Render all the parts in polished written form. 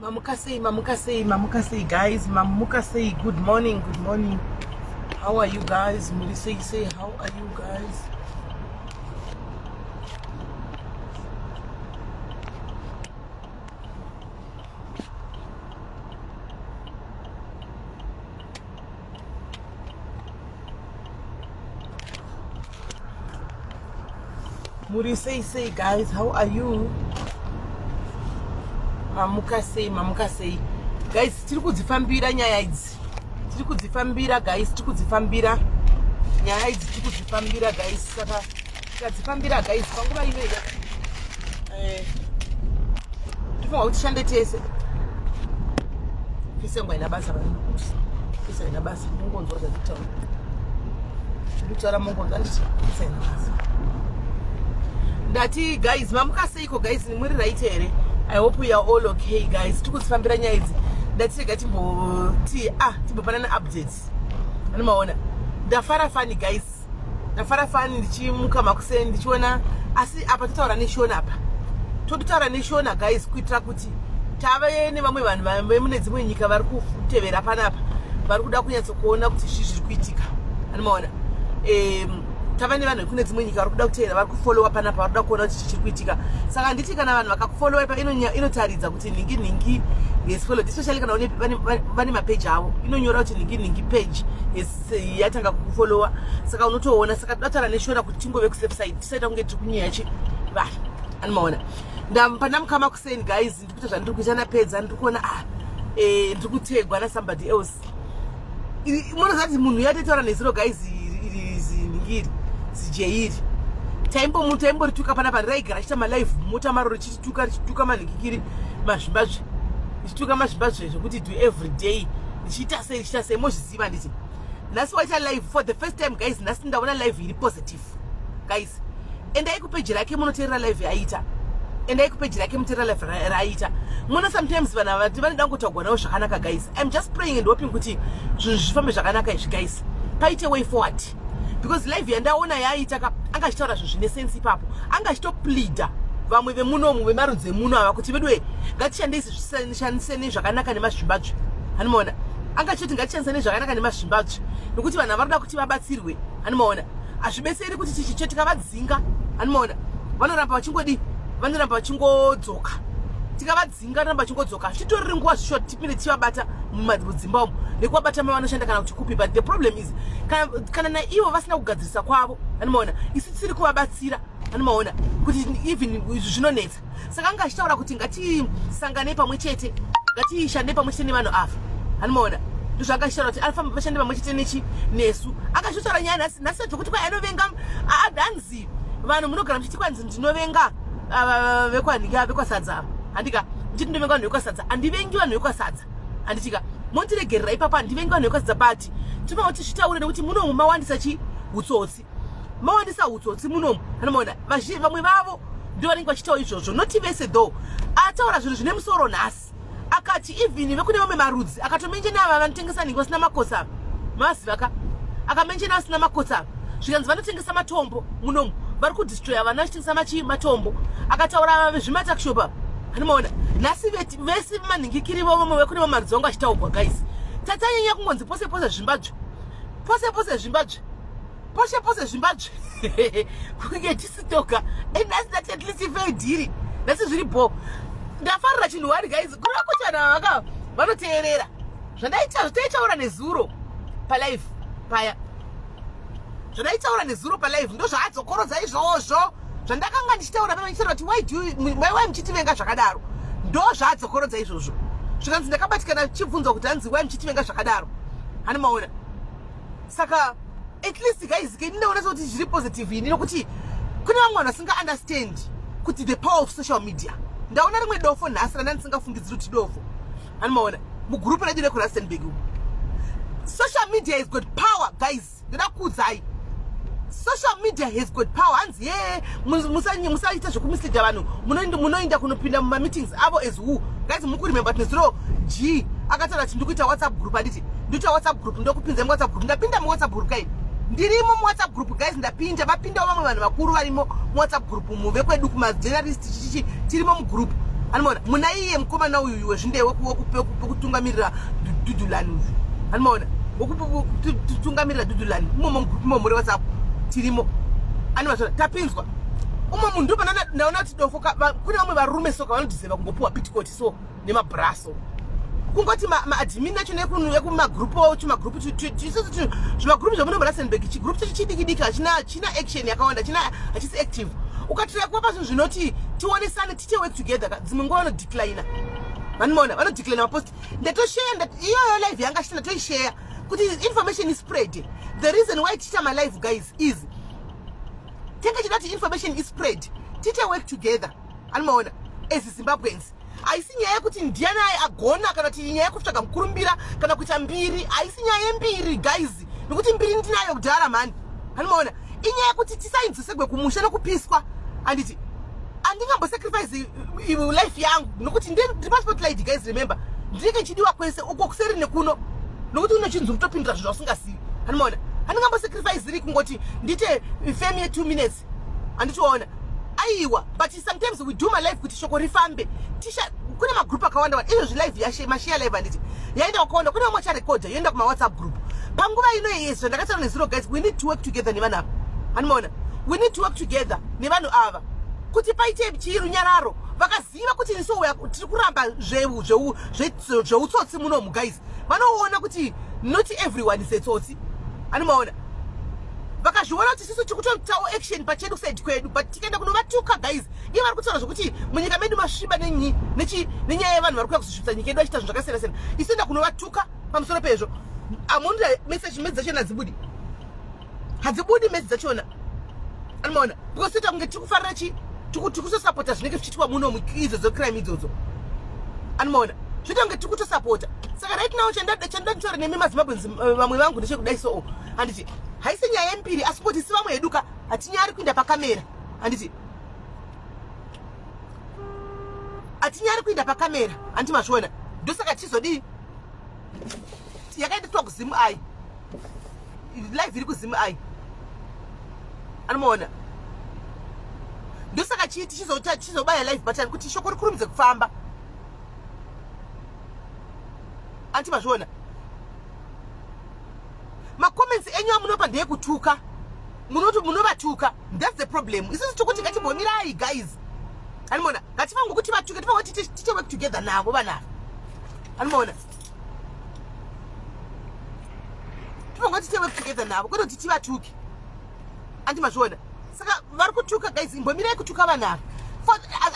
Mamukase, guys. Mamukase, good morning. How are you guys? Say, how are you guys? Say, guys, how are you? Mamukase. Guys, tiri kudzifambira nyaya idzi. Tiri kudzifambira guys, tiri kudzifambira. Nyaya idzi tiri kudzifambira guys. Saka tikadzifambira guys, panguva iyoyo. Tifunga kuti tishande tese. Fisengwa ina basa vanhu. Fisa ina basa. Mungonzwa zvakutaura. Ndikutaura mungonzwa nditi fisa ina basa. Ndati guys, mamukaseiko guys, muri right here. I hope we are all okay guys. Tikuzifambira nyaya idzi. Ndatirega timbopanana updates. Anomaona. Ndafara fani guys. Ndafara fani ndichimuka makuseni ndichiona asi apa totaura neshona apa. Totaura neshona guys kuitira kuti tave nevamwe vanhu vemune dzimwe nyika vari kutevera panapa. Vari kuda kunyatsa kuona kuti zviri kuitika. Anomaona. Tava nevanhu kune dzimwe nyika vari kuda kutevera vari kufollowa panapa vari kuda kuona kuti chiri kuitika. Saka nditi kana vanhu vakakufollowa pa inotaridza kuti ningi yes follow, especially kana vane mapage avo inonyora kuti ningi page yes yatanga kukufollowa. Saka unotoona. Saka totaura neshona kuti tingove kusafe side tisaita kunge tiri kunyeyachi vanhu. Anomaona. Pandamukama kuseni guys, ndikuita zvandiri kuita napedza ndiri kuona ndiri kutegwa na somebody else. Munoziva kuti munhu yatetaura nezero guys ningiri zijeiri taimboritukwa panapa raigara achita malive mota maroro richituka manhingikiri mazvimbazve ndichituka mazvimbazve zvokuti do every day ndichiita sei mozviziva nditi. Nhasi waita live for the first time guys. Nhasi ndaona live iri positive guys. Endai kupeji rake munoteerera live yaita. Endai kupeji rake muteerera live raita. Muna sometimes vanhu vati vanoda kungotagwa nawo zvakanaka guys. I'm just praying and hoping kuti zvinhu zvifambe zvakanaka izvi guys. Paite way forward. Because live yandaona yaita anga achitaura zvinhu zvine sense ipapo. Anga achitopleada vamwe vemunomu vemarudzi emuno ava kuti vedwe ngatishandiseni zvakanaka nemazvimbadzve. Anomaona. Anga achiti ngatishandiseni zvakanaka nemazvimbadzve nokuti vanhu varoda kuti vabatsirwe. Anomaona. Hazvibetseri kuti tichicho tikavadzinga. Anomaona. Vanoramba vachingodzoka. Tikavadzinga vanoramba vachingodzoka. Chitoriri nguva zvishoti tipinde tivabata mudzimba umu nekuvabata mavanoshanda kana kuti kupi. But the problem is kana naivo vasina kugadzirisa kwavo. Anomaona. Isi tisiri kuvabatsira. Anomaona kuti even zvinonetsa. Saka anga achitaura kuti ngatisanganei pamwe chete, ngatishande pamwe chete nevanhu ava. Anomaona. Ndozvanga achitaura kuti anofamba vashande pamwe chete nesu. Akazvitaura nyaya nhasi zvokuti kwai anovenga adhanzi vanhu munogara muchiti kwanzi ndinovenga vekwasadza. Handika nditi ndinovenga vanhu vekwasadza. Handivengi vanhu vekwasadza. Handitika mondiregerera ipapa handivengi vanhu vekwasadza bati tinofanira kuti zvitaure nekuti munomu mawandisa utsotsi. Mawandisa utsotsi munomu. Anomaona. Vamwe vavo ndio vanenge vachitaura izvozvo. Not vese though. Ataura zvinhu zvine musoro nhasi. Akati even vekune vamwe marudzi akatomenjena ava vanotengesa nhingi vasina makosa. Mavazivaka. Akamenjena vasina makosa. Zvikanzi vanotengesa matombo munomu. Vari kudestroya vana vachitengesa matombo. Akataura zvimatakishopa. Anomaona. Nhasi vese manhingikiri vomwe vekune vamwe marudzi vangu achitaurwa guys. Tatanyanya kungonzi pose zvimbadzve. Pose zvimbadzve. Kunge tisitoka. Nhasi ndati at least ife dhiri. Nhasi zviripo. Ndafarira chinhu wari guys. Kureva kuti vanhu vaka vanoteerera. Zvandaitaura nezuro palive paya. Zvandaitaura nezuro palive ndo zvaadzokorodza izvozvo. Zvandakanga ndichitaura paya ndichitaura kuti why muchitivenga zvakadaro. Ndo zvaadzokorodza izvozvo. Zvikanzi ndakabatikana chibvunzwa kuti hanzi why muchitivenga zvakadaro. Anomaona. Saka at least guys ndinoona kuti zviri positive ini nokuti kune vamwe vanhu vasinga understand kuti the power of social media. Ndaona rimwe dofo nhasi randandisingafungidziri kuti dofo. Anomaona. Mugrupu redu reKurustenburg. Social media has got power guys. Ndakuudzai. Social media has got power. Hanzi musaita zvokumisleada vanhu. Munoenda kunopinda mumameetings avo as who. Guys mukuremember nezuro G akataura kuti ndikuita WhatsApp group. Handiti ndikuita WhatsApp group ndokupinza muWhatsApp group. Ndapinda muWhatsApp group kai. Ndirimo muWhatsApp group guys. Ndapinda vapinda vamwe vanhu vakuru varimo muWhatsApp group muve kwedu kumajournalist tirimo mugroup. Animona munaiye mukomana uyu wezvinde wekutungamirira Dudulani uyu. Animona wekutungamirira Dudulani mumo muri WhatsApp tirimo. Animona tapinzwa. Uma mundu banana naona kuti dofoka kune vamwe varume soka vanodhiseva kungopuwa bitcoin so nemabraso. Kungoti ma-admin acho nekumagrupu chimagrupu zvimagrupu zvamuno Rustenburg chigrupu chacho chidikidika china action yakawanda hachisi active. Ukatira kupa zvinhu zvinoti tionesane tite work together dzimwe nguva vanodecline. Vanimona vanodecline mapost ndatoshare iyoyo live yanga chitenda toishare kuti information is spread. The reason why ticha my live guys is tenga chidati information is spread tite work together. Vanimona as Zimbabweans aisi nyaya yekuti ndiani agona kana kuti nyaya yekutsvaga mukurumbira kana kuita mbiri aisi nyaya yembiri guys nokuti mbiri ndinayo kudhara mani. Vanimona inyaya yekuti tisainzosegwe kumusha nokupiswa anditi andingambosacrifice life yangu nokuti ndiri paspotlight guys. Remember ndinenge chidiwa kwese uko kuseri nekuno nokuti unochinzwa kutopindira zvinhu zvausingazivi. Vanimona handingambosacrifice iri kungoti ndite fame ye2 minutes anditiona aiwa. But sometimes we do my life kuti shoko rifambe tisha kune magroup akawanda wanda izvo live yashe mashare live anditi yaenda ukaona kune vamwe charekodha yoenda kuma WhatsApp group panguva ino yesu ndakataura nezero guys we need to work together nevanhu ava. Vanimona we need to work together nevanhu ava kuti paite chirunyararo vakaziva kuti nisouya tiri kuramba zveutsotsi munomu guys vanoona kuti not everyone is a tsotsi. Vanimona vakazviona kuti sisi tikutotawo action pachedu side kwedu but tikaenda kunovatuka guys iye vari kutaura zvokuti munyika medu masviba nenyaya yevanhu vari kuya kuzvisvibisa nyika yedu vachiita zvinhu zvakasiyana siyana isienda kunovatuka pamusoro pezvo. Amunda message medzi dzachona hadzibudi medzi dzachona. Animona because toita kunge tikufarira tikusosapota zvinenge zvichiitwa munomu idzodzo crime idzodzo. Animona zvoita kunge tikutosapota saka right now chandataura nemi mazimbabwenzi vamwe vangu ndechekudai so handiti haisi nyaya yembiri asi kuti si vamwe eduka hatinyari kuenda pakamera handiti hatinyari kuenda pakamera handi mazviona ndosaka tizodii yakaendetwa kuzimu ai live iri kuzimu ai. Anomaona ndosaka chiti chizobaya live button kuti shoko rikurumidze kufamba anti mazviona. Macomments enyu amunopa ndeyekutuka munovatuka that's the problem. Isisi tokuti ngatimbonirai guys. Anomaona ngatifange kuti vatuke tifange tite work together navo vanava. Anomaona tifange tite work together navo kwete kuti tivatuke anti mazviona. Saka vari kutuka guys imbomirai kutuka vanava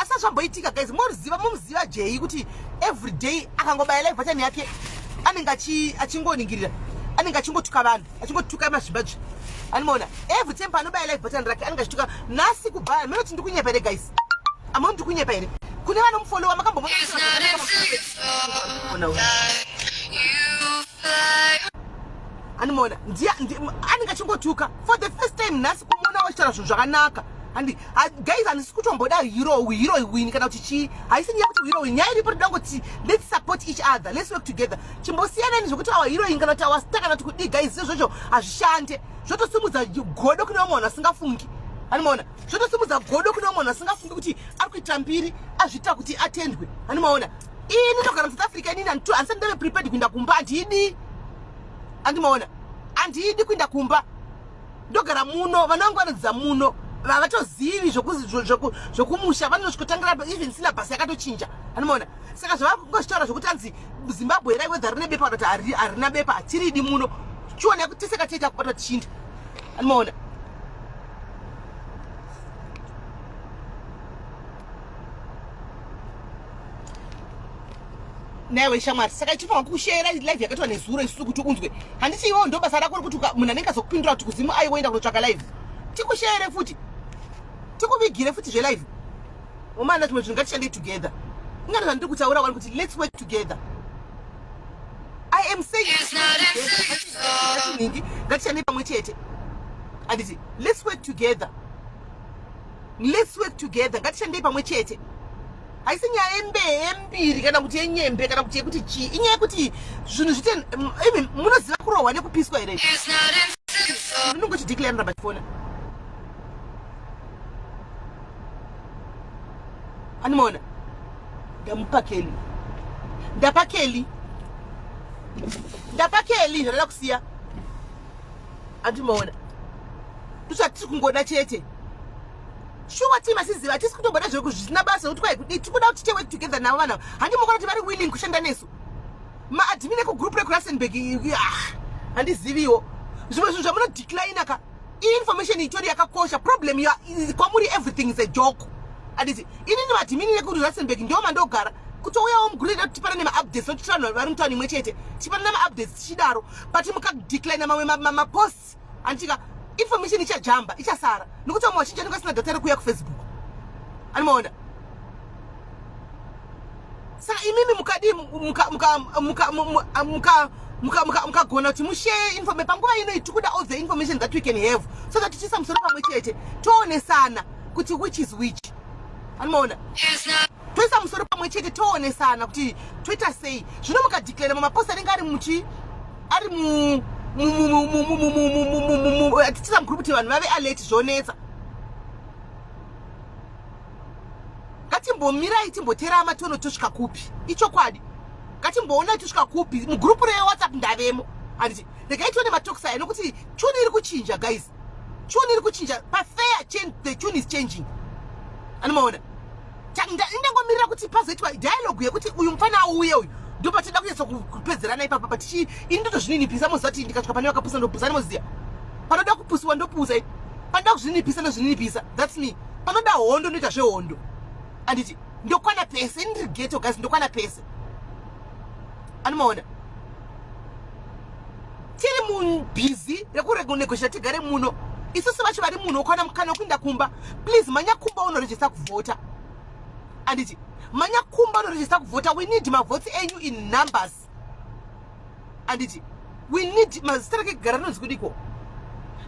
asazvamboitika guys momuziva Jay kuti every day akangobaya live button yake anenge achingoningirira anenge achingotuka vanhu achingotuka mazvibadzvi. Anomaona every time panobaya live button rake anenge achituka nhasi kubhaya menoti ndikunyepa here guys amoni ndikunyepa here kune vanomufolowa makambomona anomaona anenge achingotuka for the first time nhasi kumona wachitaura zvinhu zvakanaka and guys handisi kutomboda heroine kana kuti chii haisi nyaya kuti heroine nyaya iripo todangoti let's support each other let's work together chimbosiyanani zvokuti our heroine kana kuti our star kana kuti kudii guys izvozvo hazvishande zvotosimudza godo kune vamwe vanhu vasingafungi. Anomaona zvotosimudza godo kune vamwe vanhu vasingafungi kuti ari kuita mbiri azviita kuti atendwe. Anomaona ini ndogara muSouth Africa inini handisati ndave prepared kuenda kumba handidi. Andimaona handidi kuenda kumba ndogara muno vana vangu vanodzidza muno havatozivi zvokumusha vanozvikotangira even syllabus yakatochinja. Anomaona saka zvava kungoshitaura zvokuti hanzi Zimbabwe rai wedza rine bepa kana kuti harina bepa hatiridi muno chione kuti tiseka tiita kubata tichinda. Anomaona nawe shamwari saka tifanga kushera live yakatwa nezuro isusu kuti unzwe handiti iwo ndo basa rako kuti munhu anenge azokupindura kuti kuzimu ai woenda kunotsvaka live tikushere futi tikuvigire futi zvelive umana tumwe zvinhu ngatishandei together ingati zvandiri kutaura wani kuti let's work together. I am saying ngatishandei pamwe chete handiti let's work together ngatishandei pamwe chete haisi nyaya yembiri kana kuti yenyembe kana kuti yekuti chii inyaya yekuti zvinhu zvite even munoziva kurohwa nekupiswa here ndinongochideclarira pachifona. Anomaona ndamupa Kelly ndapa Kelly ndala kusiya andimaona tuchati kungoda chete shuwa team asiziva tisi kutomboda zveko zvisina basa kuti kwai tikuda kuti work together navo vanhu handimukona kuti vari willing kushanda nesu maadmin ekugroup reKrusenberg handiziviwo zvimwe zvinhu zvamunodecline ka information itori yakakosha problem kwamuri everything is a joke handiti inini maadmin ekrusenberg ndio mandogara kutouyawo muguru kuti tipana nemaupdates nokuti vanhu vari mutauni imwe chete tipana nemaupdates tichidaro but mukadecline mamwe maposts handitika information ichajamba ichasara nokuti vamwe vachinja nokasina data rekuuya kufacebook animaona saka imimi mukadi mukagona kuti mushare information panguva ino tikuda all the information that we can have so that tichisa musoro pamwe chete toonesana kuti which is which animaona toisa musoro pamwe chete toonesana kuti toita sei zvino mukadeclare mamapost anenge ari muchi ari tichisa mugroup kuti vanhu vave alert zvonetsa ngatimbomirai timboterama tono tosvika kupi ichokwadi ngatimboona tosvika kupi mugrupu rewhatsapp ndavemo handiti regai tione matokisi aya nokuti tune iri kuchinja guys tune iri kuchinja pafair change the tune is changing animaona indangomirira kuti pazoitwa dialogue yekuti uyu mufana auye uyu ndo patida kunyatsa kupedzerana ipapa patichi ini ndotozvininipisa mozati ndikasvika pane vakapusa ndopusa nemoziya panoda kupusiwa ndopusa panoda kuzvininipisa nozvininipisa that's me panoda hondo ndoita zvehondo handiti ndokwana pese indiri ghetto guys ndokwana pese animaona tiri mubhizi rekunegoshita tigare muno isusu vacho vari muno ukwana mukana wekuinda kumba please manya kumba unorejista kuvhota handiti manya kumba unorejista kuvhota we need mavhoti enyu in numbers handiti we need mazita rake kugara rinonzi kudiko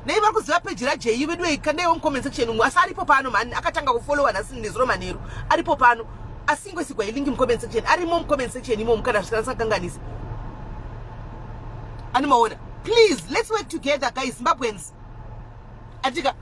nei vari kuziva peji rajei vedu ikandaiwo mucomment section asi aripo pano mani akatanga kufollowa nhasi nezuro manheru aripo pano asingwesigwa ilingi mucomment section arimo mucomment section imo mukana zvikanganganisi animaona please let's work together guys Zimbabweans atika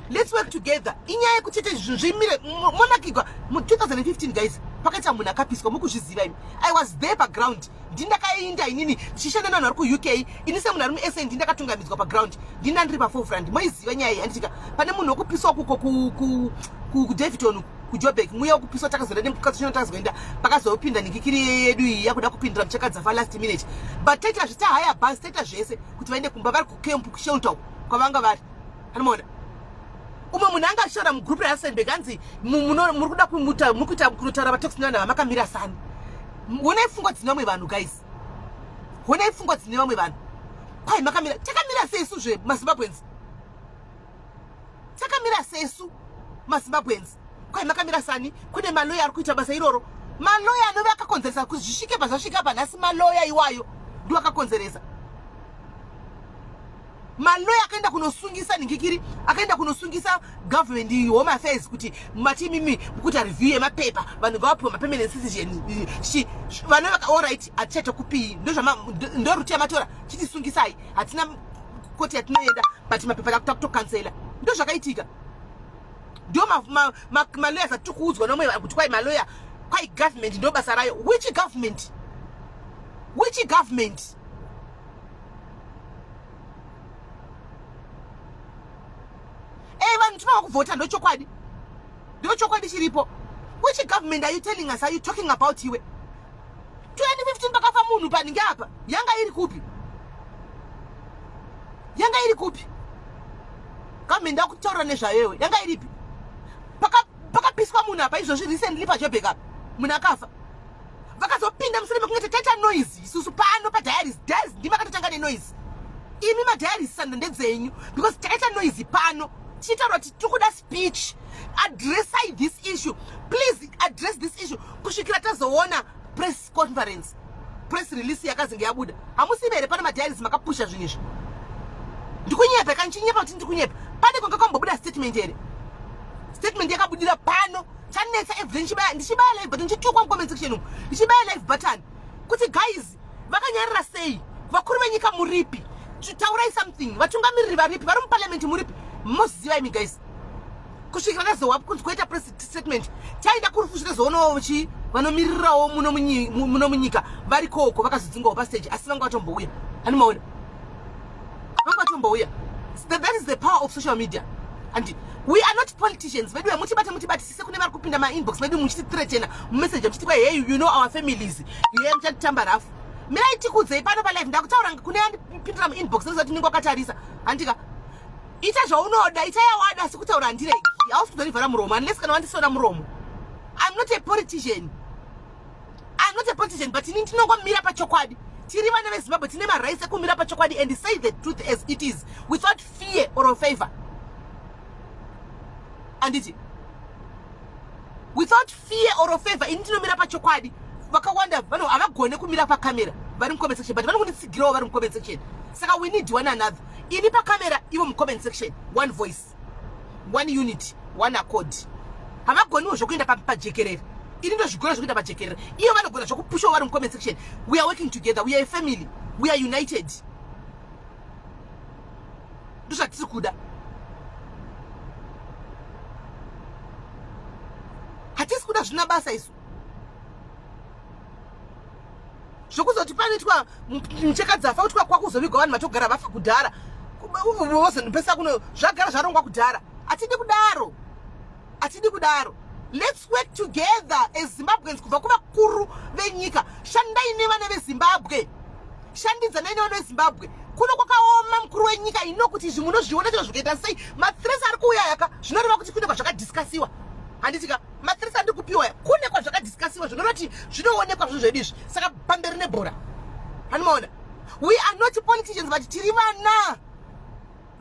let's work together inyaya yekuchete zvinhu zvimire monakigwa mu 2015 guys pakaita munhu akapiswa mukuzviziva imi I was there paground ndindakaenda inini ndichishanda navanhu vari kuuk ini semunhu ari muSN ndakatungamidzwa paground ndinda ndiri paforefront moiziva nyaya iyi handitika pane munhu wokupiswa kuko kuDavidton kuJoburg muya wokupiswa takazoenda nemukatishona takazoenda pakazopinda nikikiri yedu iyi yakuda kupindira muchakadzafa last minute but taita zvita haya bus taita zvese kuti vaende kumba vari kukemp kushelter kwavanga vari animaona umwe munhu anga ashora mugrupu raSenberg anzi muri kuda mukuita kunotaura vatoxi nevanhu vamakamira sani honai pfungwa dzine vamwe vanhu guys honai pfungwa dzine vamwe vanhu kwai makamira takamira sesu zve maZimbabweans takamira sesu maZimbabweans kwai makamira sani kune maloya ari kuita basa iroro maloya anove akakonzeresa kuti zvisvike pazvasvika panhasi maloya iwayo ndo akakonzeresa maloya akaenda kunosungisa ningikiri akaenda kunosungisa government home affairs kuti matimimi mukuita review yemapepa vanhu ngavapiwe mapermanent citizen vanhu alright atichaita kupii ndo ruti yamatora chitisungisai hatina koti yatinoenda but mapepa takuta kutokansela ndo zvakaitika ndo maloya zatiri kuudzwa nomwe kuti kwai maloya kwai government ndo basa rayo which government vanhu tivava kuvhota ndochokwadi chiripo which government are you telling us are you talking about iwe 2015 pakafa munhu paninge apa yanga iri kupi government akutaura nezvayowe yanga iripi pakapiswa munhu apa izvozvi recently paJoburg apa munhu akafa vakazopinda mushure mekungeti taita noise isusu pano padiaries ndima katotanga nenoise imi madiaries sanda ndedzenyu because takaita noise pano tichitaura kuti tikuda speech addressai this issue please address this issue kusvikira tazoona press conference press release yakazinge yabuda hamusivere pana madiaries makapusha zvinhu izvi ndikunyepa kanchinyepa kuti ndikunyepa pane kwanga kwambobuda statement here statement yakabudira pano chanetsa evidence ndichibaya live button ndichitukwa mucomment section umu ndichibaya live button kuti guys vakanyarira sei vakuru venyika muripi taurai something vatungamiriri varipi vari muparliament muripi moziva imi guys kusvikira tazowa kunzi kuita press statement taenda kuri fushira zoono vanomirirawo muno munyika vari koko vakazodzingawo pastage asi vanga vatombouya hanimaona vanga vatombouya. That is the power of social media. And we are not politicians. Maybe mutibati sise kune vari kupinda ma-inbox maybe muchitithreatena mumessage muchiti hey, you know our families iye muchatitamba rafu miraitikudzei pano palive ndakutaura kune andipindira mu-inbox ndozati ninge wakatarisa handika ita zvaunoda ita yawada asi kutaura handiregi hausi kuzondivhara muromo unless kana wandisona muromo. I'm not a politician. I'm not a politician, but ini ndinongomira pachokwadi. Tiri vana veZimbabwe tine marights ekumira pachokwadi and say the truth as it is without fear or favor. Anditi, without fear or favor, ini ndinomira pachokwadi. Vakawanda vanhu havagone kumira pakamera vari mucomment section, but vanongonditsigirawo vari mucomment section. Saka we need one another. Ini pakamera ivo mucomment section, one voice, one unity, one accord. Havagoniwo zvokuenda pajekerere. Ini ndozvigona zvokuenda pajekerere. Iyo vanogona zvokupushawo vari mucomment section. We are working together. We are a family. We are united. Ndozvatiri kuda. Hatisi kuda zvina basa isu. Zvokuzoti panoitwa micheka dzafa kuti kwakuzovigwa vanhu vatogara vafa kudhara. Vozondipesa kuno zvagara zvarongwa kudhara. Atidi kudaro. Atidi kudaro. Let's work together as Zimbabweans kubva kuvakuru venyika. Shandai nevana veZimbabwe. Shandidzanai nevana veZimbabwe. Kuno kwakaoma mukuru wenyika ino kuti izvi munozviona chero zvikaita sei. Mathreats ari kuuya yaka zvinoreva kuti kune kwazvakadhiskasiwa. Handitika mathreats ari kupiwa kune kwazvakadhiskasiwa zvinoreva kuti zvinoonekwa zvinhu zvedu izvi. Saka pamberi nebhora. Hanimaona. We are not politicians but tiri vana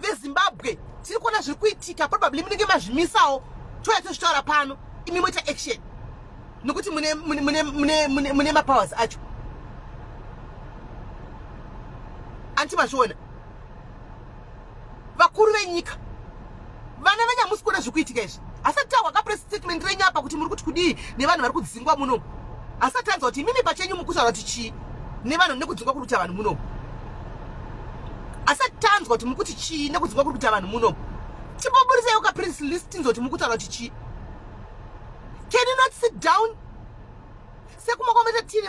veZimbabwe. Tiri kuona zviri kuitika probably munenge mazvimisawo. Toya toshitaura pano imi moita action nokuti mune mapowers acho anti mazviona vakuru venyika vana venyamusi kuona zvikuitika izvi asati tawa kapress statement renyapa kuti muri kuti kudii nevanhu vari kudzingwa muno asati tanzwa kuti imimi pachenyu mukutaura kuti chii nevanhu nekudzingwa kuri kuita vanhu muno asati tanzwa kuti muri kuti chii nekudzingwa kuri kuita vanhu muno timbobudisaiwo kapress list tinzoti muri kutaura kuti chii. Can you not sit down? Sekumakometa tiri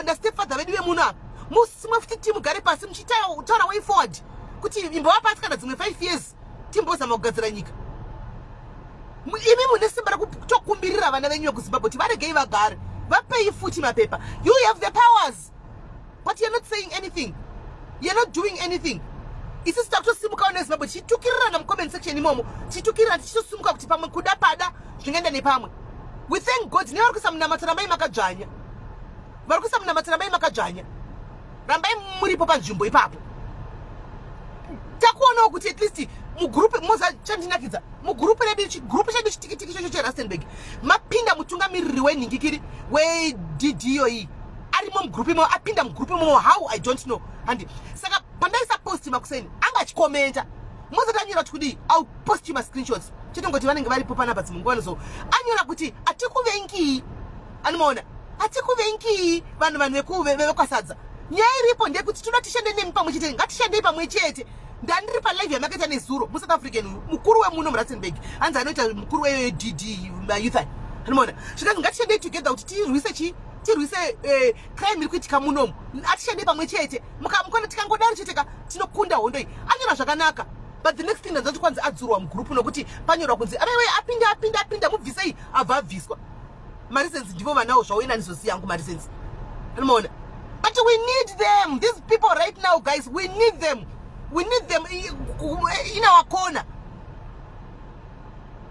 na stepfather vedu vemuno apa musimwe futi timugare pasi muchitaura way forward kuti imbo vapasi kana dzimwe 5 years timbozama kugadzira nyika. Imi mune simba rakutokumbirira vana venyu vekuZimbabwe kuti varegei vagare vapei futi mapepa. You have the powers but you're not saying anything. You're not doing anything. Isi takutosimuka neZimbabwe tichitukirira namucomment section imomo tichitukirira tichitosimuka kuti pamwe kuda pada zvingaenda nepamwe. We thank God. Nevari kusamunamata rambai makadzvanya. Vari kusamunamata rambai makadzvanya. Rambai muripo panzvimbo ipapo. Takuonawo kuti at least mugroup moza chandinakidza mugroup redu chedu chitikitiki chocho cheRustenburg mapinda mutungamiriri wenhingikiri wedDDOE arimo mugroup imo apinda mugroup imo how I don't know. And saka pandaisa post makuseni anga achikomenta mozotanyira kuti I'll post you my screenshots. Chitongoti vanenge varipo panapa dzimungwana zo anyora kuti atikuvengi anomaona atikuvengi vanhu vekwasadza nyaya iripo ndeyekuti toda tishande nemi pamwe chete ngatishandei pamwe chete. Ndandiri palive yamakaita nezuro muSouth African mukuru wemuno muRustenburg hanzi anoita mukuru weDD youth anomaona zvikanzi ngatishandei together kuti tirwise crime iri kuitika munomu atishandei pamwe chete mukamukona tikangodaro cheteka tinokunda hondo iyi anyora zvakanaka. But the next thing ndazoti kwanzi adzurwa mugroup nokuti panyorwa kunzi abewe apinda mubvisei abva abviswa. Mareasons ndivo vanawo zvawo inanizosi yangu mareasons anomaona. But we need them. These people right now guys, we need them. We need them in our corner.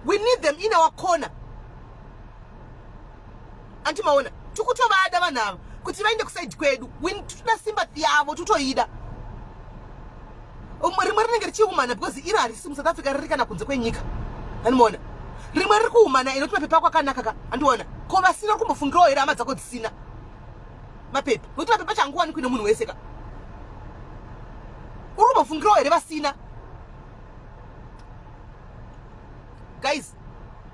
We need them in our corner. Antimaona tukutovada vanava kuti vaende kuside kwedu toda sympathy yavo tutoida. Rimwe rinenge richiumana because iri harisi muSouth Africa riri kana kunze kwenyika anomaona. Rimwe riri kuumana inoti mapepa ako akanaka ka andiona ko vasina kumbofungirawo here hama dzako dzisina mapepa nokuti mapepa changuwani kuine munhu wese ka uri kumbofungirawo here vasina. Guys,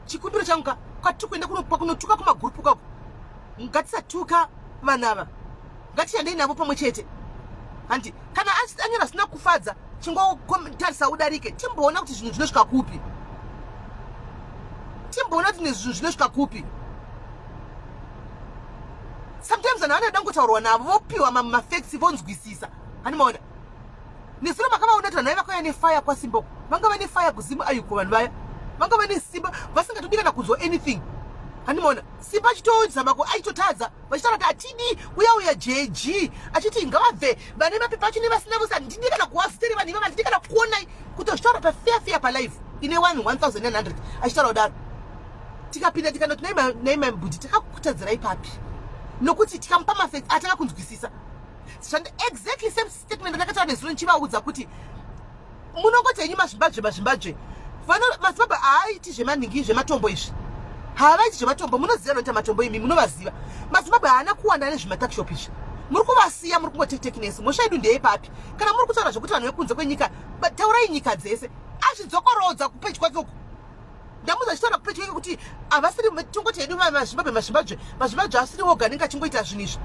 chikumbiro changu ka kwatiri kuenda kunotuka kumagrupu kako ngatisatuka vanava ngatishandei navo pamwe chete. Handi kana anyora sina kufadza chingotarisa udarike timboona kuti zvinhu zvinosvika kupi. Timboona kuti zvinhu zvinosvika kupi. sometimes vanhu vanoda kutaurwa navo vopiwa mafacts vonzwisisa hanimaona nesuro makavaona kuti vanhu vai vakauya nefire kwasimba vanga vane fire kuzimu ayuko vanhu vaya vanga vane simba vasingatodi kana kunzwa anything hanimaona simba achitozama aitotadza vachitaura kuti atidi uya jg achiti ngavabve vane mapepa achine vasina vosi handidi kana kuwaziteri vanhu ivava handidi kana kuonai kutozvitaura pafeafea palife ine 1900 achitaura kudaro tikapinda tikanoti naimambudi takakutadzirai papi nokuti tikamupa mafacts atakakunzwisisa exactly same statement ndakataura nezuro nichivaudza kuti munongoti henyu mazvimbadzve mazimbabwe haaiti zvemaningi zvematombo izvi havaiti zvematombo munoziva noita matombo imi munovaziva mazimbabwe haana kuwanda nezvematakshop izvi muri kuvasiya muri kungotekinesi mhosva yedu ndeipapi kana muri kutaura zvokuti vanhu vekunze kwenyika taurai nyika dzese azvidzokorodza kupedyi kwakoko ndamuza achitaura kupedyi kwake kuti havasiri tongoti hedu mazvimbadzve asiri woga anenge achingoita zvinhu izvi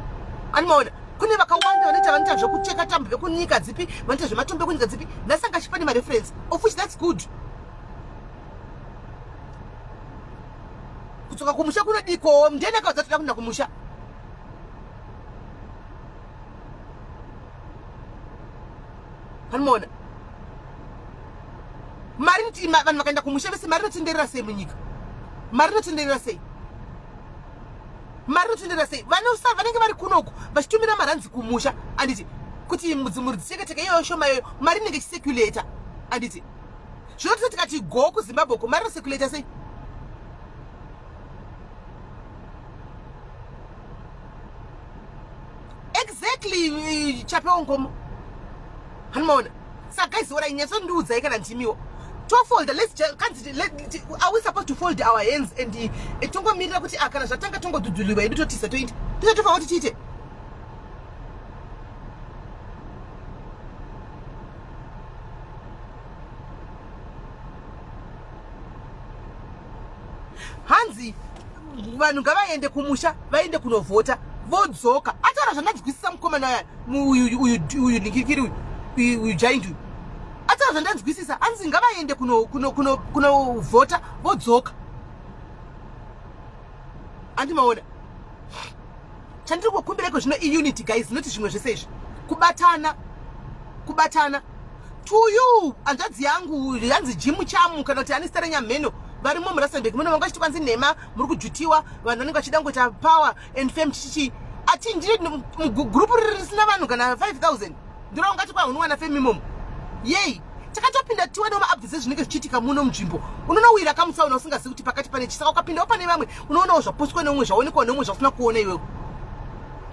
animaona kune vakawanda vanoita vanoita zvekucheka tambo vekunyika dzipi vanoita zvematombo ekunyika dzipi ndasanga achipani mareference of which that's good kudzoka kumusha kunodiko ndiani akaudza toda kuenda kumusha hanimaona mari vanhu vakaenda kumusha vese mari inotenderera sei munyika mari inotenderera sei vanenge vari kunoku vachitumira maranzi kumusha anditi kuti mudzimuri dzicheketeke iyoyo shoma yoyo mari inenge ichisekulata anditi zvinoti tikati go kuzimbabwe ko mari inosekulata sei exactly chapewo ngomo hanimaona saka guys ora inyatsondiudzai kana ndimiwo tofold are we supposed to fold our hands and tongomirira kuti kana zvatanga tongodhudhuliwa edu totisa toita tofa kuti tiite hanzi vanhu ngavaende kumusha vaende kunovhota vodzoka ataura zvandadzwisisa mukomana waya uyu ningirikiri uyu giant uyu ataura zvandadzwisisa hanzi ngavaende kunovhota vodzoka handimaona chandiri kukumbireko zvino iunity guys noti zvimwe zvese izvi kubatana to you hanzvadzi yangu hanzi jimu chamu kana kuti anistarenya mheno varimo murasambeki muno vanga chitikwanzi nhema muri kujutiwa vanhu vanenge vachida ngoita power and fame chichi ati ndiri mugrupu riri risina vanhu kana 5000 ndiro ungati kwa unowana fame imomo yei takatopinda tiwane maupdates zvinenge zvichiitika muno munzvimbo unonowira kamusauna usingazivi kuti pakati pane chi saka ukapindawo pane vamwe unoonawo zvapostwa neumwe zvaonekwa neumwe zvasina kuona iwewo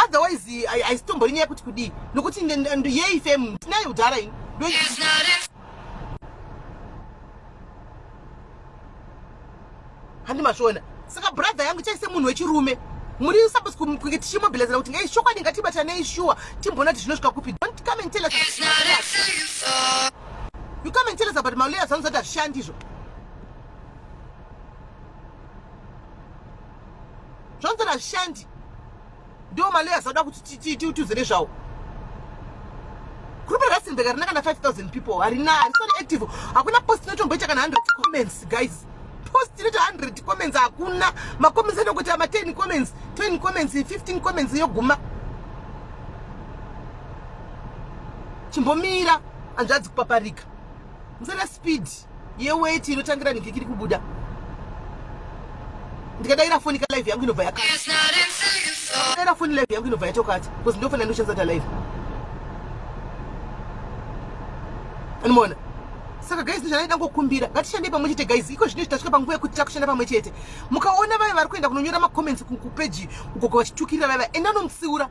otherwise haisitombori nyaya kuti kudii nokuti yei fame tinayo kudhara ini handimazviona saka brother yangu chaise munhu wechirume muri supposed kunge tichimobilizana kuti ngai shokwadi ngatibatanei shuwa timbona kuti zvinosvika kupi don't come and tell us you come and tell us about mauleya zanozati hazvishandi izvo zvanozati hazvishandi ndo mauleya zauda kuti tiutuze nezvawo grupu rarustenburg harina kana 5000 people harisori active hakuna post inotomboita kana 100 comments guys post inoti 100 comments hakuna macomments anokuita ma10 comments 10 comments 15 comments yoguma chimbomira hanzvadzi kupaparika musana speed yeweight inotangira ningikiri kubuda ndikadaira foni live yangu inobva yakati ndikadaira foni live yangu inobva yatokati because ndofana ndoshandisa live animona saka guys ndozvanaida ngokumbira ngatishandei pamwe chete guys iko zvino zvitasvika panguva yekuti takushanda pamwe chete mukaona vaya vari kuenda kunonyora macomments kupeji ukoko vachitukirira vaya enda nomutsiura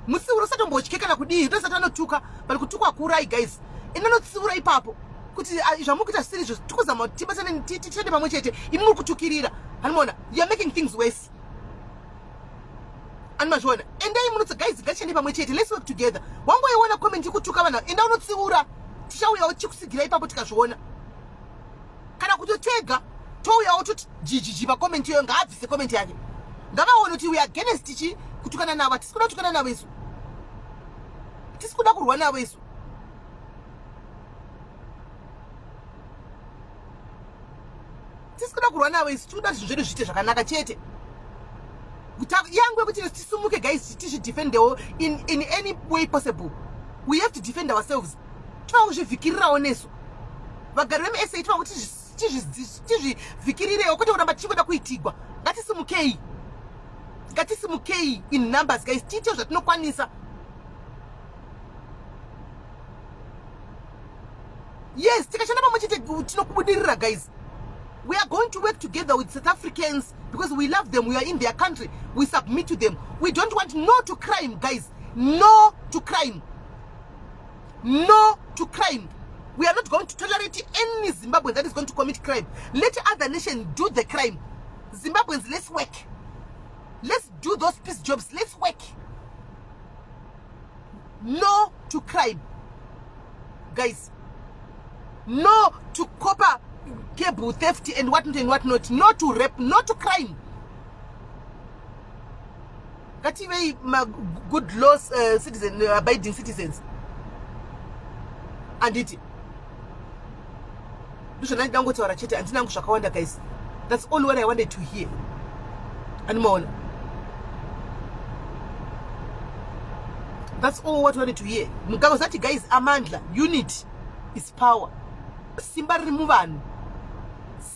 mutsiura usatombotye kana kudii ndosati anotuka vari kutukwa akuurai guys enda notsiura ipapo kuti zvamuri kuita siri izvo tikuzama kuti tibatane tishande pamwe chete imi muri kutukirira animona youare making things worse animazviona endai munoti guys ngatishandei pamwe chete let's work together wangoiona comment ikutuka vanhu enda unotsiura tichauyawo tichikusigira ipapo tikazviona kana kutotega touyawo toti jijiji pakomenti iyoyo ngaabvise komenti yake ngavaone kuti we against tichi kutukana navo tisi kuda kutukana navo isu tisi kuda kurwa navo isu tisi kuda kurwa navo isu tikuda zvinhu zvedu zviite zvakanaka chete Young people guys to defend in any way possible. We have to defend ourselves. Twauzvifikirira oneso. Vagari vemuSA tizvifikirire kuti uramba tichida kuitigwa. Ngatisumukei in numbers guys. Ticho zvatinokwanisa. Yes, tikashanda pamwechete tinokubudirira guys. We are going to work together with South Africans because we love them. We are in their country. We submit to them. We don't want no to crime, guys. No to crime. No to crime. We are not going to tolerate any Zimbabwean that is going to commit crime. Let other nations do the crime. Zimbabweans, let's work. Let's do those peace jobs. Let's work. No to crime. Guys. No to copper cable theft and whatnot. No to rape, no to crime. That's very good laws, abiding citizens. And it. Guys. That's all what I wanted to hear. And more. That's all what I wanted to hear. Mukagozati guys, amandla, unity is power. Simba removan.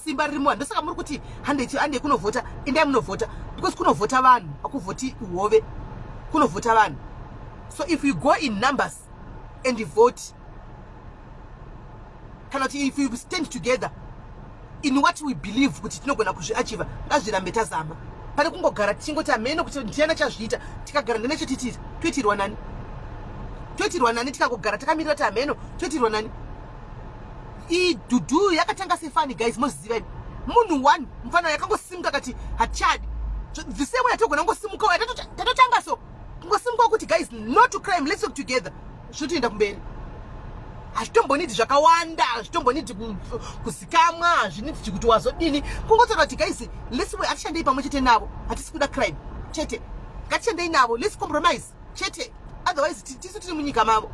Ndosaka muri kuti hande kunovhota endai munovhota because kunovhota vanhu akuvhoti hove kunovhota vanhu. So if you go in numbers and you vote, if you stand together in what we believe kuti tinogona kuzviachiva ngazvirambe tazama pane kungogara tichingoti ameno kuti ndiana chazviita tikagara ndinechititira toitirwa nani tikangogara takamirira kuti ameno toitirwa nani. Dudu yakatanga sefani guys moziva munhu one mfana yakangosimuka kati hachadi the same way atogona ngosimuka tatotanga so ngosimuka kuti guys not to crime, let's work together. Zvotoenda kumberi. Hazvitombonidi zvakawanda, hazvitombonidi kuzikamwa, hazvinidi kuti wazodini. Kungotaura kuti guys let's work, atishandei pamwe chete navo, hatisi kuda crime chete, ngatishandei navo, let's compromise chete, otherwise tisu tiri munyika mavo,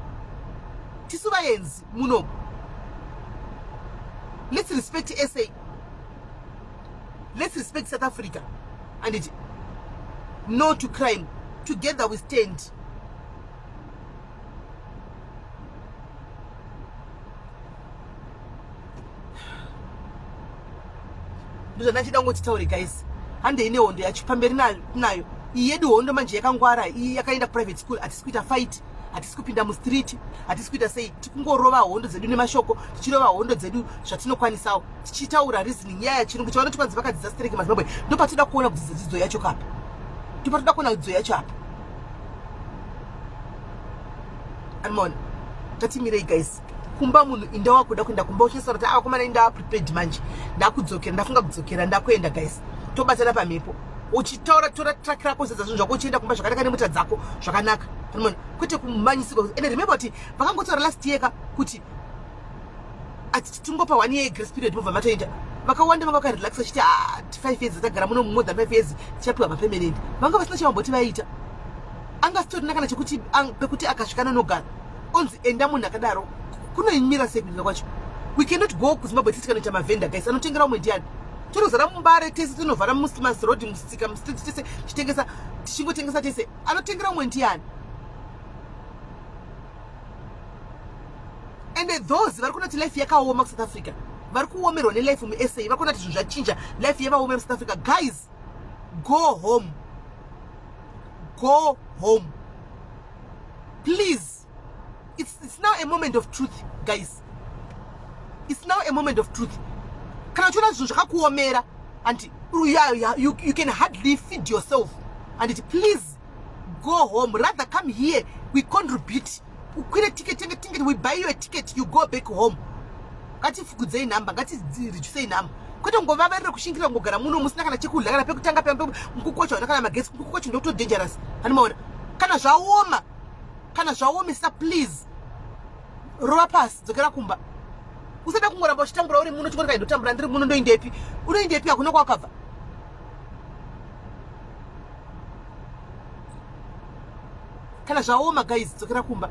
tisu vaenzi muno. Let's respect SA. Let's respect South Africa. And it, no to crime. Together we stand. Guys. And they know they are nayo. Yedu hondo manje yakangwara, yakaenda private school, atisikuita fight. Atisikuipinda mu street, atisikuita sei tikungorova hondo dzedu nemashoko, tichirova hondo dzedu zvatinokwanisawo, tichitaura reasoning yaya chirungu chavanoti kwanzi vakadzidza strike maZimbabwe. Ndopatoda kuona dzidzo yacho kapa, ndopatoda kuona dzidzo yacho apa. Anmon tatimirei guys, kumba munhu inda wakuda kuenda kumba uchisora kuti akomana inda prepared manje ndakudzokera, ndafunga kudzokera, ndakuenda guys, tobatana pamhepo uchitaura tora track rako zvinhu zvako uchienda kumba zvakanaka nemota dzako zvakanaka. Kwete kumanyisiko. And remember kuti vakangotaura last year kuti atitingopa 1 year grace period mobva matoenda. Vakawanda vanga vakarelaxa vachiti 5 years dzagara muno more than 5 years tichapiwa mapermanent. Vanga vasina chavamboti vaita. Anga sitorina kana chekuti pekuti akasvikana nogara onzi enda munhu akadaro kunoimira sei kunyika kwacho. We cannot go kuZimbabwe tisi kanoita mavenda guys anotengera umwe ndiani. Torozara mumbare tese tinovhara muslimas road musika mustreet tese tichitengesa tichingotengesa tese anotengera umwe ndiani. And those vari kunati life yakaoma South Africa, vari kuomerwa nelife muSA, vari kunati zvinhu zvachinja life yavaoma South Africa. Guys, go home. Go home. Please. It's now a moment of truth, guys. It's now a moment of truth. Kana uchiona zvinhu zvakakuomera and you can hardly feed yourself, and please go home. Rather come here, we contribute. Ticket, we buy you a ticket, you go back home. Ngati fukudzei namba, ngati reduce namba. Kwete ngovavarira kushingira ngogara muno musina kana chekudla kana pekutanga pembe mkukocha kana magesi mkukocha ndoto dangerous. Animaona. Kana zvaomesa please. Rova pass dzokera kumba. Usada kungoramba uchitambura uri muno chikora kaindotambura ndiri muno ndoindepi. Unoindepi akuna kwakabva. Kana zvaoma guys dzokera kumba.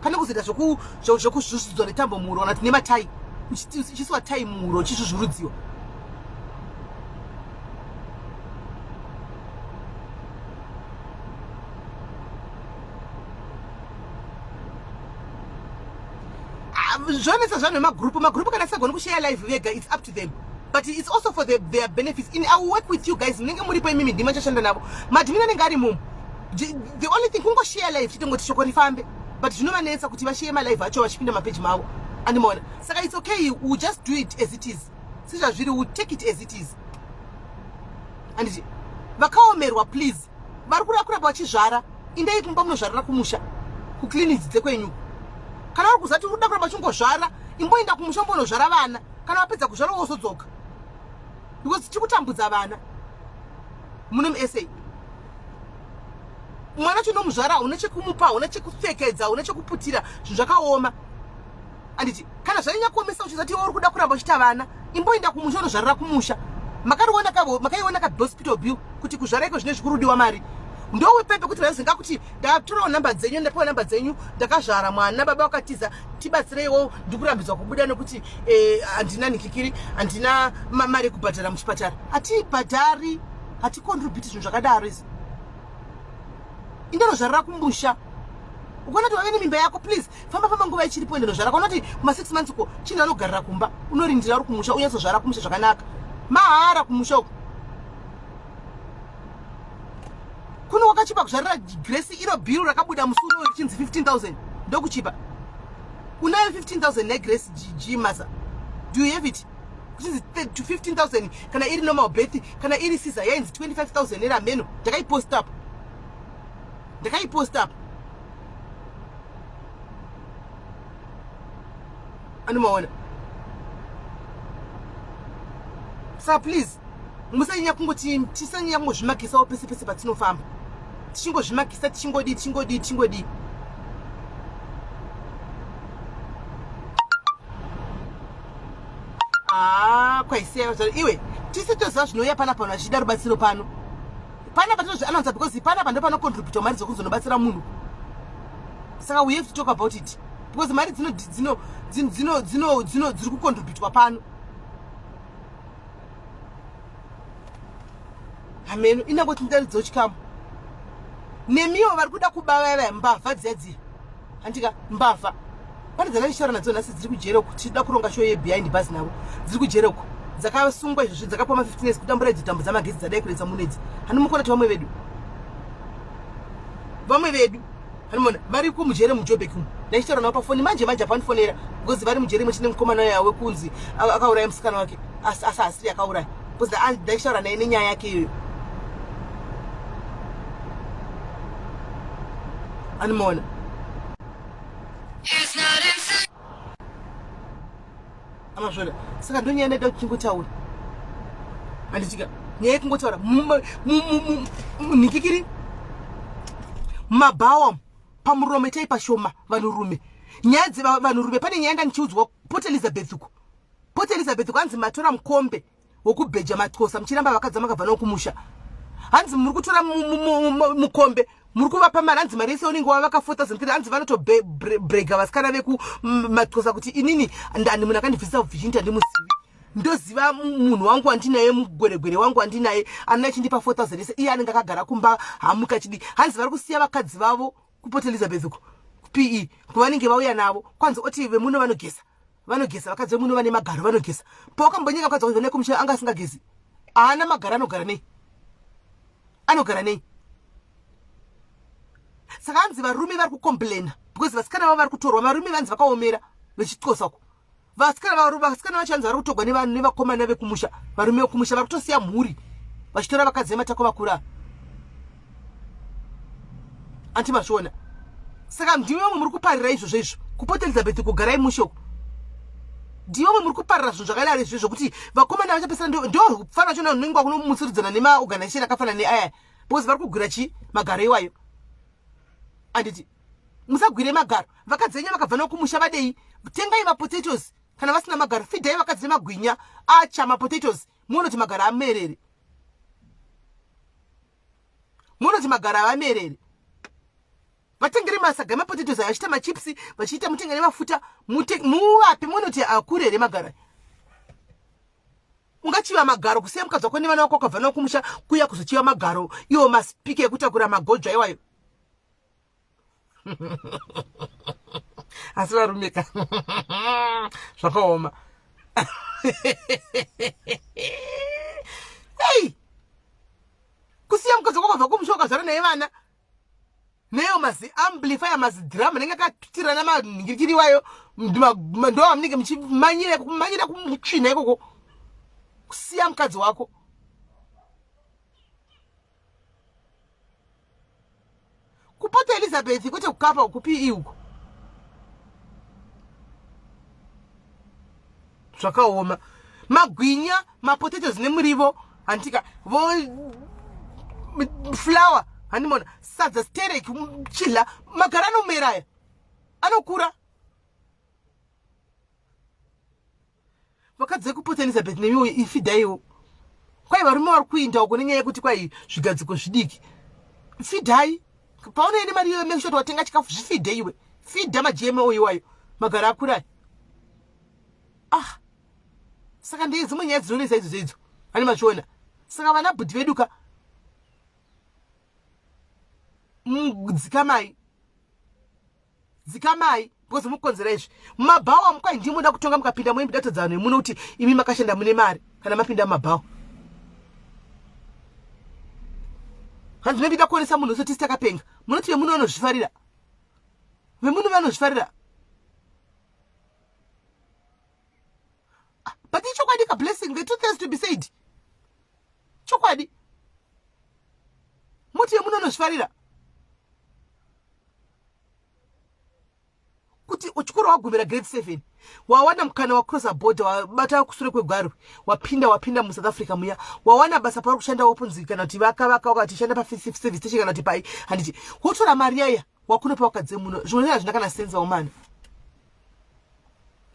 Pane kuzoita zvokuzvizudzwa netambo muhuro kana tine matai uchisiwa tai muhuro uchizvuzvurudziwa. zvonesa zvanhu magroup kana sagona kushare live vega, it's up to them, but it's also for their benefits. I will work with you guys. Munenge muripo imimi ndima chashanda navo madhimina anenge ari mumu. The only thing kungo share live chitongoti shoko rifambe, but zvinovanetsa kuti vashare malive acho vachipinda mapage mavo, andimona. Saka it's okay, we'll just do it as it is. Sizvazviri, we'll take it as it is. And vakaomerwa, please, vari kurapa vachizvara, indai kumba munozvarira kumusha kuclinics dzekwenyu. Kana vari kuzati unoda kuramba uchingozvara, imboenda kumusha mbonozvara vana, kana wapedza kuzvara wozodzoka, because chikutambudza vana muno muSA. Mwana chinomuzvara une chekumupa, une chekupfekedza, une chekuputira, zvinhu zvakaoma. Anditi kana zvainya kuomesa uchizati uri kuda kuramba uchita vana, imboenda kumusha unozvarira kumusha. Makaiona ka hospital bill kuti kuzvara iko zvine zvikurudiwa mari. Ndowe pepe kuti vazinga kuti ndatorawo namba dzenyu, ndapawo namba dzenyu, ndakazvara mwana, baba vakatiza tibatsireiwo, ndikurambidzwa kubuda nekuti handina nikikiri, handina mari kubhadhara muchipatara. Hatibhadhari, haticontribute zvinhu zvakadaro izvi. Indinozvarira kumusha. Ukaona kuti wave nemimba yako, please famba nguva ichiripo indinozvara. Ukaona kuti kuma6 months uko chinhu anogarira kumba, unorindira uri kumusha, unyatsozvara kumusha zvakanaka. Mahara kumusha uko. Kuno wakachipa kuzvarira Grace iro bill rakabuda musuno richinzi 15,000 ndokuchipa. Unayo 15,000 neGrace G masa. Do you have it? Kuchinzi to 15,000 kana iri normal birth, kana iri Caesar yainzi 25,000 era meno. Ndakaipost up. Anomaona. So please, musanyanya kungoti tisanyanya kungozvimakisa pese patinofamba. Tichingozvimakisa tichingodi. Kwaisiya iwe tisitoziva zvinouya panapa vachida rubatsiro pano. Panapa tinozvianonza because panapa ndo panocontribute mari dzokuzonobatsira munhu. Saka we have to talk about it because mari dziri kucontributwa pano. Amen. Inangoti ndaridzo chikamu. Nemiwo vari kuda kubava mbavha dziya. Andika mbavha. Pane dzanishora nadzo nhasi dziri kujere kuti da kuronga show behind bus navo. Dziri kujere uko. Dzakasungwa izvo dzakapa 15 years kutambura dzitambo dzamagetsi dzadai kuredza munedzi. Hanomukona kuti vamwe vedu. Hanomona vari kumujere mujobek umu. Ndaishora navo pafoni manje apanifonera because vari mujere muchine mukomana yawe kunzi akauraya musikana wake. Asiri akauraya. Because ndaishora naye nenyaya yake iyoyo. Animona. Amazvona. Saka ndo nyaya ndada kuchingotaura. Anditika nyaya yekungotaura nikikiri mabawa pamuromo itai pashoma vanhurume. Nyaya dzevanhurume pane nyaya ndandichiudzwa Port Elizabeth uko. Port Elizabeth uko hanzi matora mukombe wokubheja matkosa muchiramba vakadza makabva nokumusha. Hanzi muri kutora mukombe muri kuvapa mari, hanzi mari yese unenge wavaka 4,000 hanzi vanotobrega vasikana veku matkosa kuti inini ndani munhu akandibvisa virginity handimuzivi. Ndoziva munhu wangu wandinaye, mugweregwere wangu wandinaye anona chindipa 4,000 yese, iye anenge akagara kumba hamuka chidi. Hanzi vari kusiya vakadzi vavo kuPort Elizabeth uko PE kuvanenge vauya navo kwanzi oti vemuno vanogesa vakadzi vemuno vane magaro vanogesa. Pawakambonyeka vakadzi vangu nekumusha anga asingagezi, haana magaro anogara nei. Saka hanzi varume vari kucomplaina because vasikana vavo vari kutorwa. Varume vanzi vakaomera vechitkosa uko. Vasikana vacho hanzi vari kutogwa nevakomana vekumusha. Varume vekumusha vari kutosiya mhuri vachitora vakadzi vematako vakura. Antimazviona. Saka ndiwe vamwe muri kuparira izvozvo kuPort Elizabeth kugarai musha uko. Ndiwe vamwe muri kuparira zvinhu zvakadaro izvozvo kuti vakomana vachapesana ndo kufana chona unenge kunomutsiridzana nemaorganization akafana neaya because vari kugwira magaro iwayo. Anditi musagwire magaro. Vakadzi venyu vakabva nokumusha vadei, tengai mapotatoes. Kana vasina magaro fidhai vakadzi vemagwinya acha mapotatoes. Munoti magaro amerere. Vatengere masaga mapotatoes vachita machipsi, vachiita mutenga nemafuta, muvape munoti akurere magaro. Ungachiva magaro kusiya mukadzi wako nevana vako vakabva nokumusha kuya kuzochiva magaro iwo masipiki ekutakura magodzva iwayo. asi varume ka zvakaoma. Hey, kusiya mukadzi wako kubva kumusha ukazara naye vana neyo mazi amplifier mazi drama nenga akatirana manhingirikiri wayo ndo amunenge muchimanyira kumutsvina ikoko kusiya mukadzi wako. Kupota Elizabeth kwete kukapa ukupi uko zvakaoma. Magwinya mapotatoes nemurivo antika vo flower hanimona sadza sterek chila magara anomeraya anokura. Vakadze kupota Elizabeth nemiwo ifidhaiwo kwai varume vari kuinda uko nenyaya yekuti kwai zvigadziko zvidiki. Fidhai paunoende mari iyo make sure watenga chikafu zvifidhe iwe. Fidha majemo iwayo magara akurai. Saka ndeye dzimwe nyaya dzinonesa idzo zvedzo ani machiona. Saka vana bhudhi veduka dzikamai because mukonzera izvi mumabhawa mukwai ndii muda kutonga mukapinda muimbidatodzano yemuno kuti imi makashanda mune mari kana mapinda mumabhawa. Hanzi mebida kuonesa munhu usoti takapenga munoti vemuno vanozvifarira. Vemuno vanozvifarira. But it's chokwadi ka blessing. The truth has to be said. Chokwadi. Muti yemuno vanozvifarira. Kuti uchikura wagumira grade 7 wawana mukana wa cross border wabata kusure kwegwaru wapinda mu South Africa muya wawana basa pari kushanda opunzi kana kuti vaka wakati shanda pa service station kana kuti pai handiti wotora mari yaya wakuno pa wakadze muno zvonera zvinakana sense womana.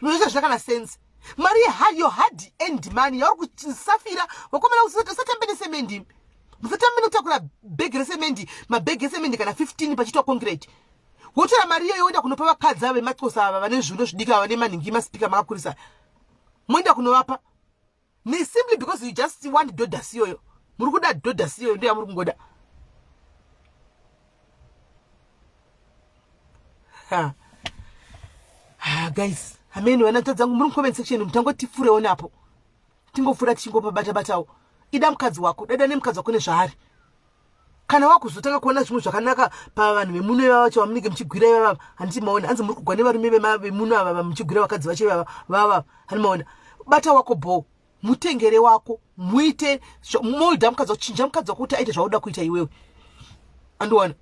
Zvonera zvinakana sense mari hayo hard end money yauri kusafira wakomera usatambe semendi musatambe kutakura bag resemendi mabag resemendi kana 15 pachitwa concrete. Wotora mari iyo yoenda kunopa vakadzi ave matsosa ava vane zviuno zvidika vane manhingi maspika makakurisa moenda kunovapa ne simply because you just want dodasi iyoyo muri kuda dodasi iyoyo ndo yamuri kungoda. Guys amen wana tadzangu muri comment section mutangoti furewo napo tingofura tichingopa batawo ida mukadzi wako dada nemukadzi wako nezvaari kana wakuzotanga kuona zvimwe zvakanaka pavanhu vemuno vacho vamunenge muchigwira ivava handiti maona hanzi muri kugwa nevarume vemuno ava muchigwira vakadzi vacho vava hani maona bata wako bho mutengere wako muite molda mukadzi wako chinja mukadzi wako kuti aite zvauda kuita iwewe andiwana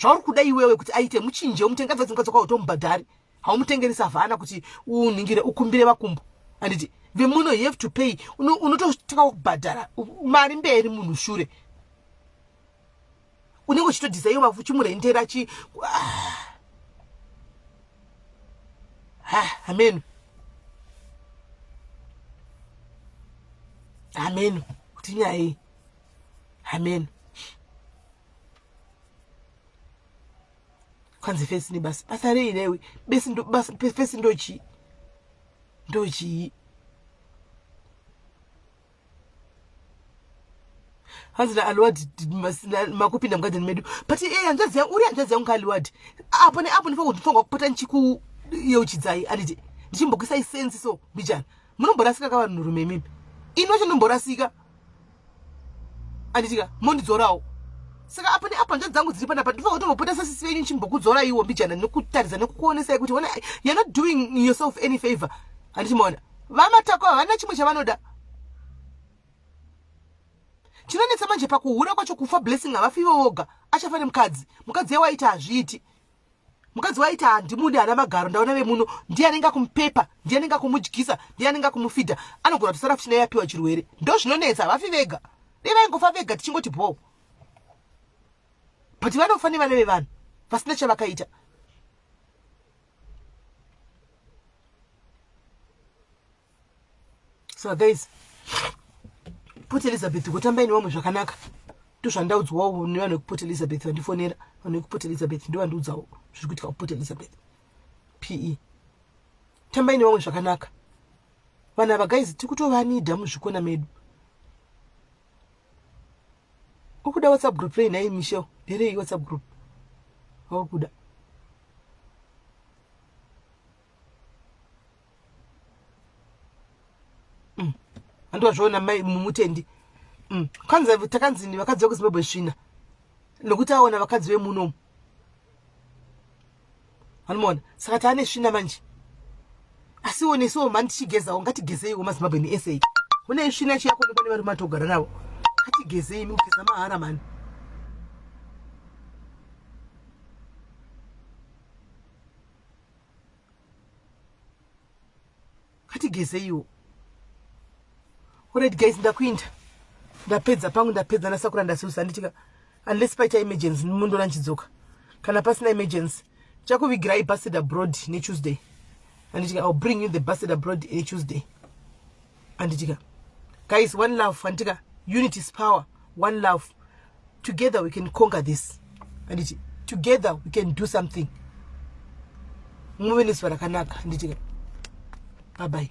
zvauri kuda iwewe kuti aite muchinje umutengadza mukadzi wako utomubhadhari haumutengeresa vhana kuti uningire ukumbire vakumbo handiti vemuno you have to pay unototaka kubhadhara mari mberi munhu shure unenge uchitodhisa iyo mafu chimurendera amen amen kuti nyaya amen kwanzi fesi ni basa rei newe fesi ndochi hanzina alwadi makupinda mukadzi medu but hanzvadzi yangu uri hanzvadzi yangu kaliwadi apo ndifanga kupota nchiku yeuchidzai anditi ndichimbokisai sensi so bijana munomborasika kavanhurume mimi ini wacho nomborasika anditika mondidzorawo saka apo neapo hanzvadzi dzangu dziri panapa ndifanga kutombopota sasisi venyu nchimbokudzora iwo bijana nekutarisa nekukuonesai kuti you're not doing yourself any favor handichimaona vamatako havana chimwe chavanoda. Chinonetsa manje pakuhura kwacho kufa blessing havafiwo voga achafa nemukadzi yewaita hazviiti mukadzi waita handimudi hana magaro ndaona vemuno ndiye anenge akumupepa ndiye anenge akumudyisa ndiye anenge akumufidha anogona kusara futi naye apiwa chirwere ndo zvinonetsa havafi vega dei vaingofa vega tichingoti bho but vanofa nevana vevanhu vasina chavakaita. So guys Port Elizabeth kutambai nevamwe zvakanaka ndozvandaudzwawo nevanhu vekuport Elizabeth vandifonera vanhu vekuport Elizabeth ndo vandiudzawo zviri kuitika kuport Elizabeth PE tambai nevamwe zvakanaka vanhu ava guys tiri kutovanidha muzvikona medu. Ukuda WhatsApp group rei nhai Michelle nderei WhatsApp group wakuda andozviona mai mumutendi kwanza takanzi vakadzi vekuzimbabwe svina nokuti aona vakadzi vemunomu anomaona saka taane svina manje asiwo nesiwo mani tichigezawo ngatigezeiwo mazimbabwe neSA une svina chiyako nekwane vari matogara navo ngatigezei mugeza mahara mani ngatigezeiwo. Alright guys, ndakuinda ndapedza pangu ndapedza nasakura ndasiusa nditika unless paita emergency mundo nanchidzoka kana pasina emergency chakuvigirai busted abroad neTuesday anditika I'll bring you the busted abroad neTuesday anditika guys one love anditika unity is power one love together we can conquer this anditi together we can do something muve neswa rakanaka anditika bye bye.